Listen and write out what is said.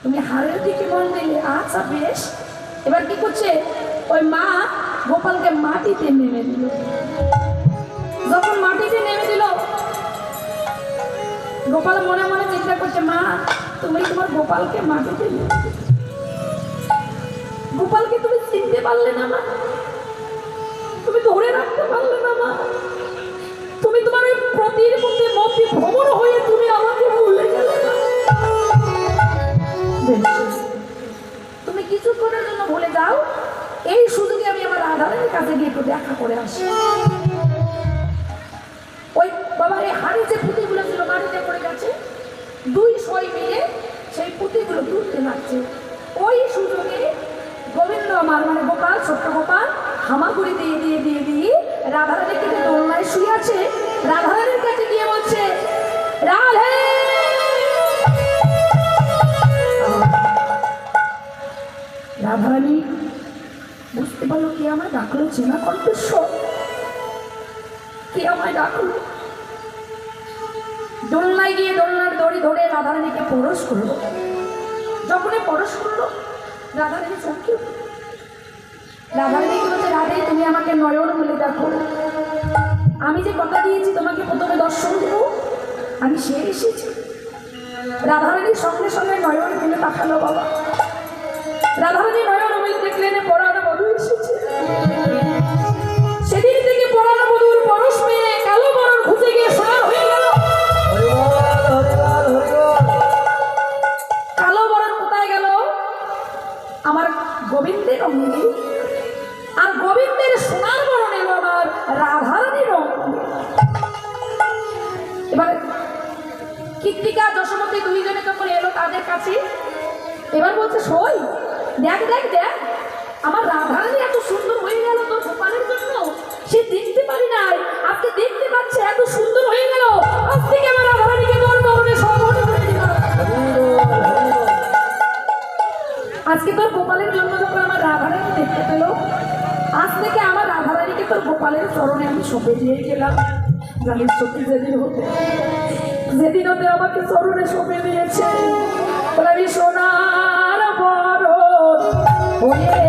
তুমি হাড়ের দিকে মন দিলে, আচ্ছা বেশ। এবার কি করছে, ওই মা গোপালকে মাটিতে নেমে দিল। যখন মাটিতে নেমে দিল, গোপাল মনে মনে চিন্তা করছে, মা তুমি তোমার গোপালকে মাটিতে নেমে দিলে, গোপালকে তুমি চিনতে পারলে না মা, তুমি ধরে রাখতে পারলে না মা, তুমি তোমার ওই প্রতির মধ্যে মতি ভ্রমণ হয়ে তুমি আমাকে ভুলে গেলে না। তুমি কিছুক্ষণের জন্য ভুলে যাও, এই সুযোগে আমি আমার রাধারানীর কাছে গিয়ে একটু দেখা করে আসি। ওই বাবা এই হাড়ি যে পুঁতিগুলো ছিল মাটিতে পড়ে গেছে, দুই সই মিলে সেই পুঁতিগুলো তুলতে লাগছে। ওই সুযোগে গোবিন্দ আমার মানে গোপাল, ছোট্ট গোপাল হামাগুড়ি দিয়ে দিয়ে দিয়ে দিয়ে রাধারানী কিন্তু দোলনায় শুয়ে আছে। রাধারানীর কাছে গিয়ে বলছে, রাধে। রাধারানী বুঝতে পারলো কে আমায় ডাকলো, চেনা কণ্ঠস্বর, কে আমায় ডাকলো। দোলনায় গিয়ে দোলনার দড়ি ধরে রাধারানীকে পরশ করলো। যখনই পরশ করলো, রাধারানী চমকে উঠল। রাধারানী বলছে, রাধে তুমি আমাকে নয়ন বলে দেখো, আমি যে কথা দিয়েছি তোমাকে প্রথমে দর্শন দেবো, আমি সে এসেছি। রাধারানীর সঙ্গে সঙ্গে নয়ন মিলে তাকালো বাবা। রাধারানী নয়ন মিলে দেখলেন পরাণ বধূ এসেছে। সেদিন থেকে পরাণ বধূর পরশ মেয়ে কালো বরণ খুঁজে গিয়ে সোনার হয়ে গেল। কালো বরণ কোথায় গেল? আমার গোবিন্দের অঙ্গে, আর গোবিন্দের সোনার বরণ এলো আমার রাধারানীর অঙ্গে। এবার কৃত্তিকা যশোমতী দুইজনে যখন এলো তাদের কাছে, এবার বলছে, সই দেখ দেখ দেখ, আমার রাধারানী এত সুন্দর হয়ে গেল তোর গোপালের জন্য, সে দেখতে পারি নাই, আজকে দেখতে পাচ্ছে এত সুন্দর হয়ে গেল, আজ থেকে আমার রাধারানীকে তোর বরণে সম্মান করে দিল। আজকে তোর গোপালের জন্য যখন আমার রাধারানী দেখতে পেল, আজ থেকে আমার রাধারানীকে তোর গোপালের চরণে আমি সঁপে দিয়ে গেলাম। জানিস সত্যি যেদিন হতে আমাকে চরণে সঁপে দিয়েছে, আমি সোনার বরণ হয়ে